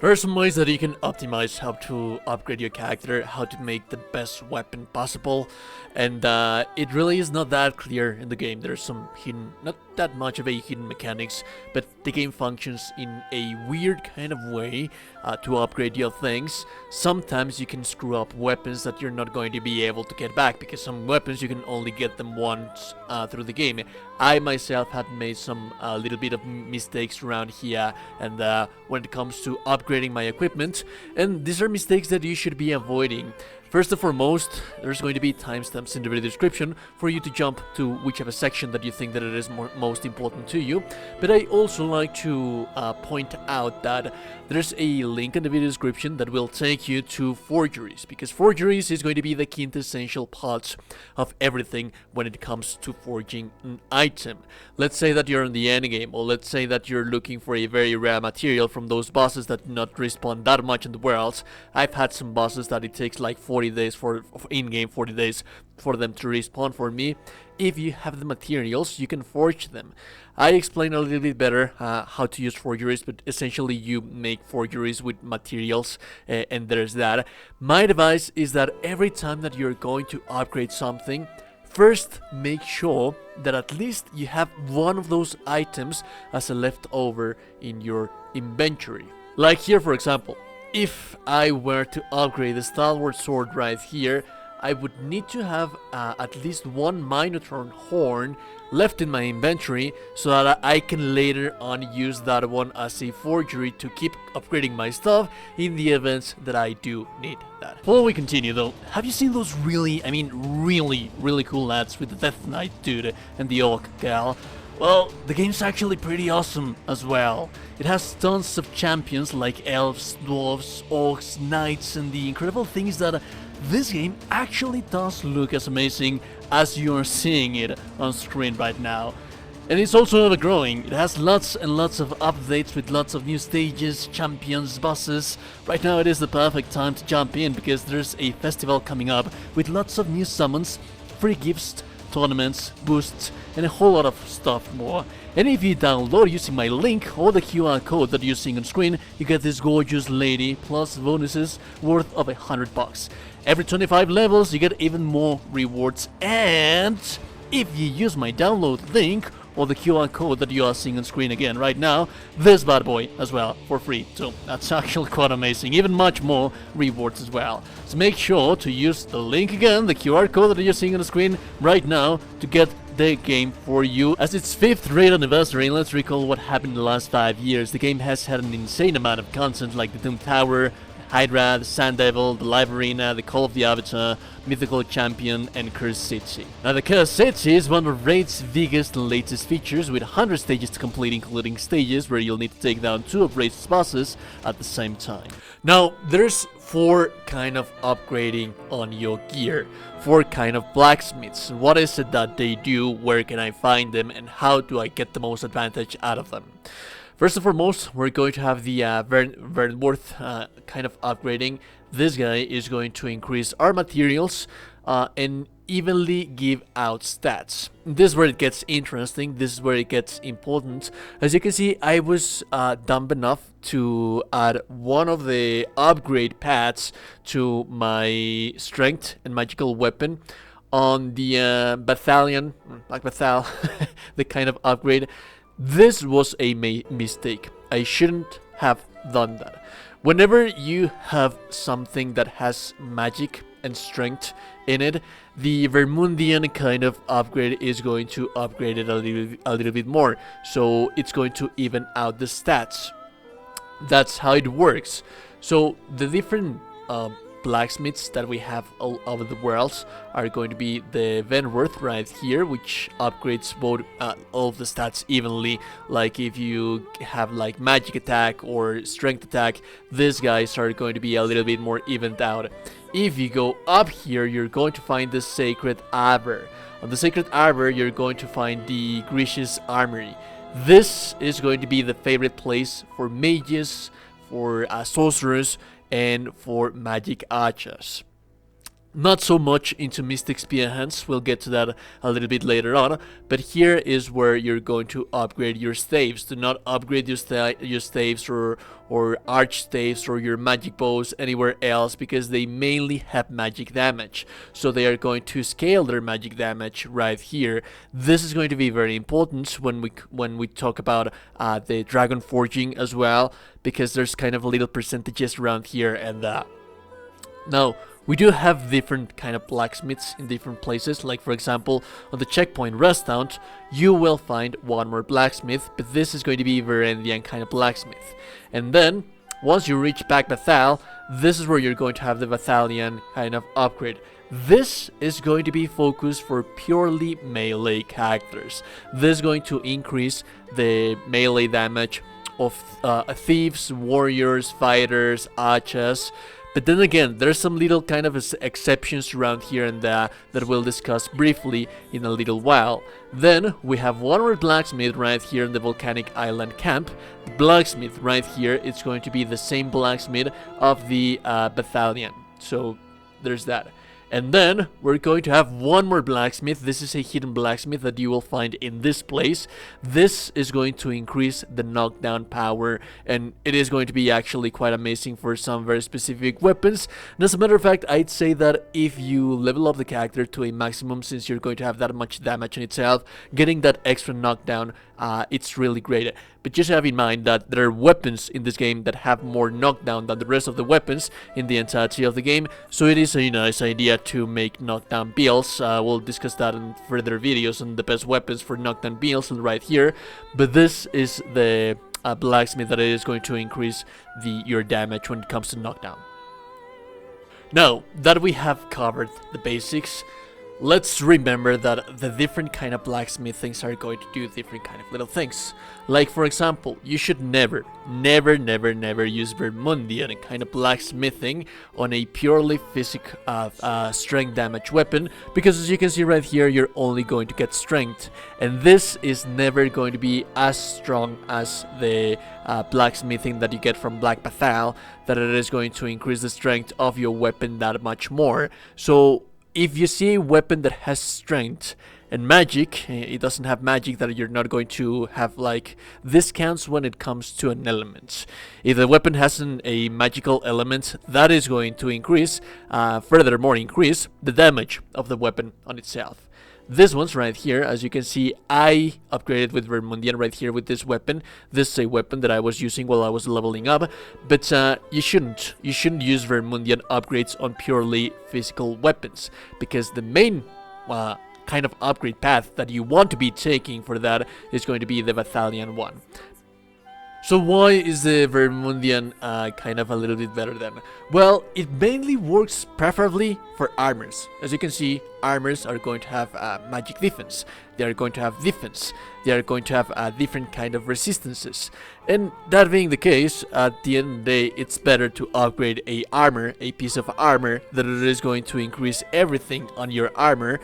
There are some ways that you can optimize how to upgrade your character, how to make the best weapon possible, and it really is not that clear in the game. There's some hidden, not that much of a hidden mechanics, but the game functions in a weird kind of way to upgrade your things. Sometimes you can screw up weapons that you're not going to be able to get back, because some weapons you can only get them once through the game. I myself had made some little bit of mistakes around here, and when it comes to upgrading my equipment, and these are mistakes that you should be avoiding. First and foremost, there's going to be timestamps in the video description for you to jump to whichever section that you think that it is most important to you. But I also like to point out that there's a link in the video description that will take you to Forgeries, because Forgeries is going to be the quintessential part of everything when it comes to forging an item. Let's say that you're in the endgame, or let's say that you're looking for a very rare material from those bosses that do not respawn that much in the world. I've had some bosses that it takes like 40 days for in-game 40 days for them to respawn for me. If you have the materials, you can forge them. I explain a little bit better how to use forgeries, but essentially you make forgeries with materials, and there's that. My advice is that every time that you're going to upgrade something, first make sure that at least you have one of those items as a leftover in your inventory. Like here, for example. If I were to upgrade the Stalwart Sword right here, I would need to have at least one Minotaur horn left in my inventory, so that I can later on use that one as a forgery to keep upgrading my stuff in the event that I do need that. Before we continue though, have you seen those really cool lads with the Death Knight dude and the Orc gal? Well, the game's actually pretty awesome as well. It has tons of champions like elves, dwarves, orcs, knights, and the incredible thing is that this game actually does look as amazing as you are seeing it on screen right now. And it's also ever growing. It has lots and lots of updates with lots of new stages, champions, bosses. Right now it is the perfect time to jump in, because there's a festival coming up with lots of new summons, free gifts, tournaments, boosts, and a whole lot of stuff more. And if you download using my link or the QR code that you're seeing on screen, you get this gorgeous lady plus bonuses worth of $100. Every 25 levels you get even more rewards, and if you use my download link or the QR code that you are seeing on screen again right now, this bad boy as well for free. So that's actually quite amazing, even much more rewards as well. So make sure to use the link again, the QR code that you're seeing on the screen right now, to get the game for you. As its 5th raid anniversary, let's recall what happened in the last 5 years. The game has had an insane amount of content like the Doom Tower, Hydra, the Sand Devil, the Live Arena, the Call of the Avatar, Mythical Champion, and Cursed City. Now the Cursed City is one of Raid's biggest and latest features, with 100 stages to complete, including stages where you'll need to take down 2 of Raid's bosses at the same time. Now there's 4 kind of upgrading on your gear, 4 kind of blacksmiths. What is it that they do, where can I find them, and how do I get the most advantage out of them? First and foremost, we're going to have the Vernworth kind of upgrading. This guy is going to increase our materials and evenly give out stats. This is where it gets interesting, this is where it gets important. As you can see, I was dumb enough to add one of the upgrade paths to my strength and magical weapon on the battalion, like Bathal, the kind of upgrade. This was a mistake. I shouldn't have done that. Whenever you have something that has magic and strength in it, the Vermundian kind of upgrade is going to upgrade it a little bit more. So it's going to even out the stats. That's how it works. So the different blacksmiths that we have all over the world are going to be the Vernworth right here, which upgrades both all of the stats evenly. Like if you have like magic attack or strength attack, these guys are going to be a little bit more evened out. If you go up here, you're going to find the Sacred Arbor. On the Sacred Arbor, you're going to find the Gracious Armory. This is going to be the favorite place for mages, for sorcerers, and for magic archers. Not so much into Mystic Spear Hands, we'll get to that a little bit later on, but here is where you're going to upgrade your staves. Do not upgrade your staves or arch staves or your magic bows anywhere else, because they mainly have magic damage. So they are going to scale their magic damage right here. This is going to be very important when we talk about the Dragonforging as well, because there's kind of little percentages around here. And now, we do have different kind of blacksmiths in different places. Like for example, on the checkpoint rest count, you will find one more blacksmith, but this is going to be Varandian kind of blacksmith. And then, once you reach back Bathal, this is where you're going to have the Bathalian kind of upgrade. This is going to be focused for purely melee characters. This is going to increase the melee damage of thieves, warriors, fighters, archers. But then again, there's some little kind of exceptions around here and there that we'll discuss briefly in a little while. Then we have one more blacksmith right here in the volcanic island camp. The blacksmith right here, it's going to be the same blacksmith of the battalion. So there's that. And then we're going to have one more blacksmith. This is a hidden blacksmith that you will find in this place. This is going to increase the knockdown power, and it is going to be actually quite amazing for some very specific weapons. And as a matter of fact, I'd say that if you level up the character to a maximum, since you're going to have that much damage in itself, getting that extra knockdown, it's really great. But just have in mind that there are weapons in this game that have more knockdown than the rest of the weapons in the entirety of the game, so it is a nice idea to make knockdown builds. We'll discuss that in further videos on the best weapons for knockdown builds right here. But this is the blacksmith that is going to increase your damage when it comes to knockdown. Now that we have covered the basics, let's remember that the different kind of blacksmithings are going to do different kind of little things. Like for example, you should never use Vermundian kind of blacksmithing on a purely physical strength damage weapon, because as you can see right here, you're only going to get strength, and this is never going to be as strong as the blacksmithing that you get from Black Bathal, that it is going to increase the strength of your weapon that much more. So if you see a weapon that has strength and magic, it doesn't have magic, that you're not going to have like discounts when it comes to an element. If the weapon has a magical element, that is going to increase, furthermore increase the damage of the weapon on itself. This one's right here, as you can see, I upgraded with Vermundian right here with this weapon. This is a weapon that I was using while I was leveling up, but you shouldn't use Vermundian upgrades on purely physical weapons, because the main kind of upgrade path that you want to be taking for that is going to be the Bathalion one. So why is the Vermundian kind of a little bit better then? Well, it mainly works preferably for armors. As you can see, armors are going to have magic defense. They are going to have defense. They are going to have different kind of resistances. And that being the case, at the end of the day, it's better to upgrade a piece of armor, that it is going to increase everything on your armor,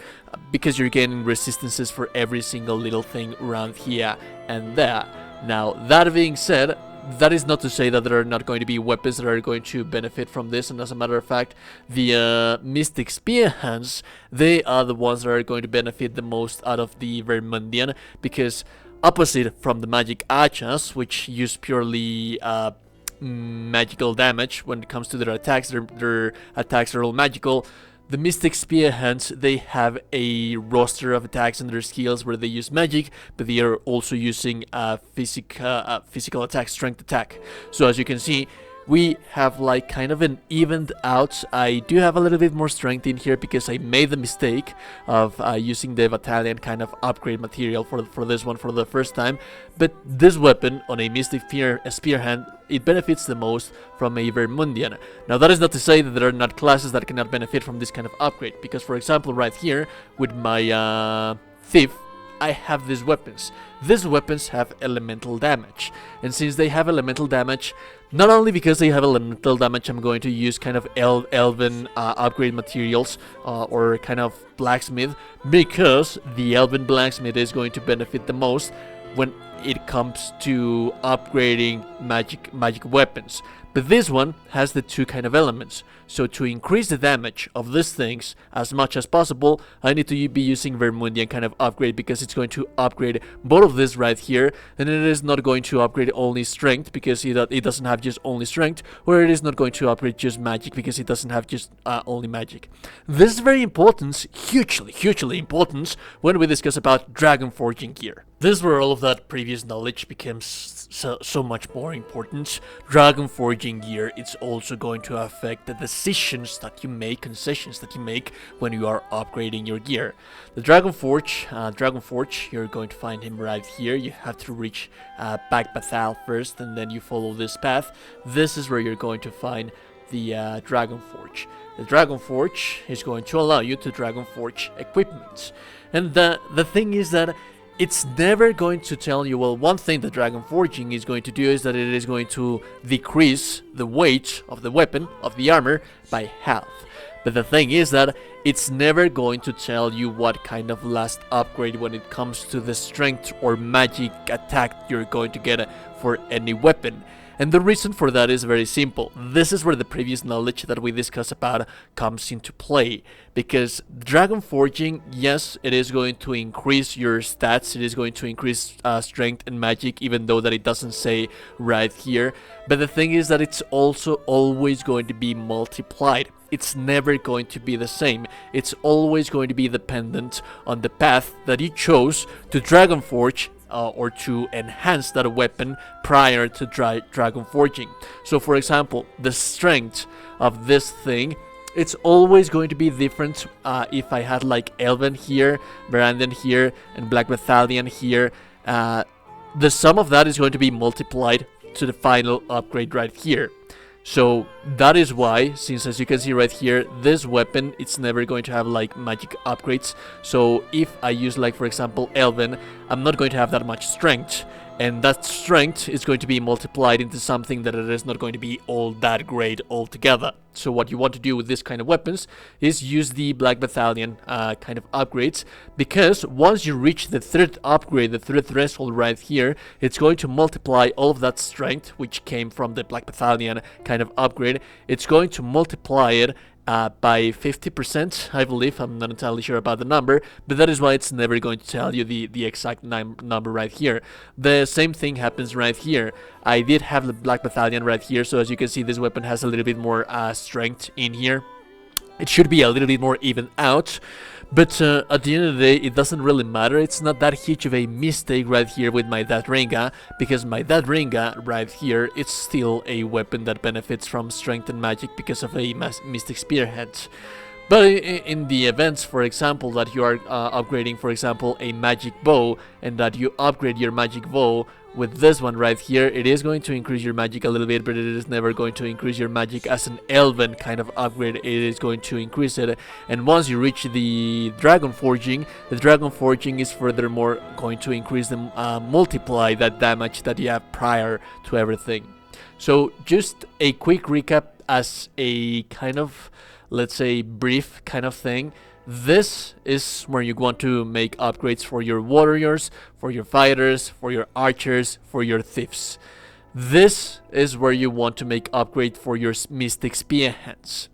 because you're getting resistances for every single little thing around here and there. Now, that being said, that is not to say that there are not going to be weapons that are going to benefit from this, and as a matter of fact, the Mystic Spear Hands, they are the ones that are going to benefit the most out of the Vermundian, because opposite from the Magic Archers, which use purely magical damage when it comes to their attacks are all magical, the Mystic Spear Hands, they have a roster of attacks and their skills where they use magic, but they are also using physical attack, strength attack. So as you can see, we have like kind of an evened out. I do have a little bit more strength in here because I made the mistake of using the battalion kind of upgrade material for this one for the first time. But this weapon on a Mystic Spear Hand, it benefits the most from a Vermundian. Now that is not to say that there are not classes that cannot benefit from this kind of upgrade, because for example right here with my Thief, I have these weapons. These weapons have elemental damage, and since they have elemental damage, not only because they have elemental damage, I'm going to use kind of elven upgrade materials or kind of blacksmith, because the elven blacksmith is going to benefit the most when it comes to upgrading magic weapons. But this one has the two kind of elements. So to increase the damage of these things as much as possible, I need to be using Vermundian kind of upgrade, because it's going to upgrade both of this right here, and it is not going to upgrade only strength because it doesn't have just only strength, or it is not going to upgrade just magic because it doesn't have just only magic. This is very important, hugely important when we discuss about Dragonforging gear. This is where all of that previous knowledge becomes so much more important. Dragonforging gear, it's also going to affect the decisions that you make, concessions that you make when you are upgrading your gear. The Dragonforge, you're going to find him right here. You have to reach Bagbathal first, and then you follow this path. This is where you're going to find the Dragonforge. The Dragonforge is going to allow you to Dragonforge equipment. And the thing is that it's never going to tell you, well, one thing that Dragonforging is going to do is that it is going to decrease the weight of the weapon, of the armor, by half. But the thing is that it's never going to tell you what kind of last upgrade when it comes to the strength or magic attack you're going to get for any weapon. And the reason for that is very simple. This is where the previous knowledge that we discussed about comes into play. Because Dragonforging, yes, it is going to increase your stats, it is going to increase strength and magic, even though that it doesn't say right here. But the thing is that it's also always going to be multiplied. It's never going to be the same. It's always going to be dependent on the path that you chose to Dragonforge or to enhance that weapon prior to Dragonforging. So for example, the strength of this thing, it's always going to be different. If I had like Elven here, Varandian here, and Black Battalion here, the sum of that is going to be multiplied to the final upgrade right here. So that is why, since as you can see right here, this weapon, it's never going to have like magic upgrades. So if I use like, for example, Elven, I'm not going to have that much strength. And that strength is going to be multiplied into something that it is not going to be all that great altogether. So what you want to do with this kind of weapons is use the Black Battalion kind of upgrades, because once you reach the third upgrade, the third threshold right here, it's going to multiply all of that strength, which came from the Black Battalion kind of upgrade. It's going to multiply it by 50%, I believe. I'm not entirely sure about the number, but that is why it's never going to tell you the exact number right here. The same thing happens right here. I did have the Black Battalion right here, so as you can see, this weapon has a little bit more strength in here. It should be a little bit more even out, but at the end of the day, it doesn't really matter. It's not that huge of a mistake right here with my Dadringa, because my Dadringa right here, it's still a weapon that benefits from strength and magic because of a Mystic Spearhead. But in the events, for example, that you are upgrading, for example, a magic bow, and that you upgrade your magic bow with this one right here, it is going to increase your magic a little bit, but it is never going to increase your magic as an Elven kind of upgrade. It is going to increase it, and once you reach the Dragonforging is furthermore going to increase the multiply that damage that you have prior to everything. So just a quick recap as a kind of, let's say, brief kind of thing. This is where you want to make upgrades for your warriors, for your fighters, for your archers, for your thieves. This is where you want to make upgrade for your Mystic Spearheads.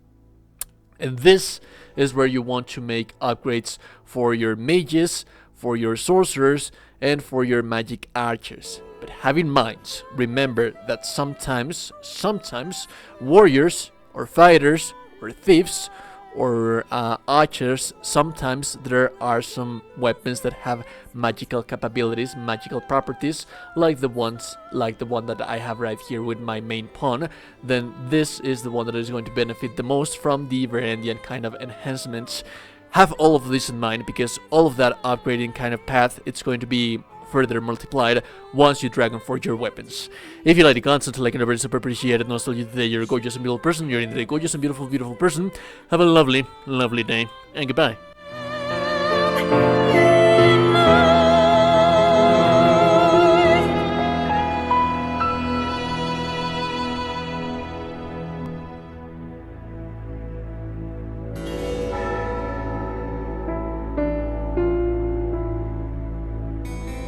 And this is where you want to make upgrades for your mages, for your sorcerers, and for your magic archers. But have in mind, remember that sometimes warriors or fighters or thieves or archers, sometimes there are some weapons that have magical capabilities, magical properties, like the one that I have right here with my main pawn. Then this is the one that is going to benefit the most from the Varandian kind of enhancements. Have all of this in mind, because all of that upgrading kind of path, it's going to be further multiplied once you Dragonforge your weapons. If you like the content, like and over, super appreciated. Nostalgia today, you're a gorgeous and beautiful person. You're indeed a gorgeous and beautiful person. Have a lovely day, and goodbye.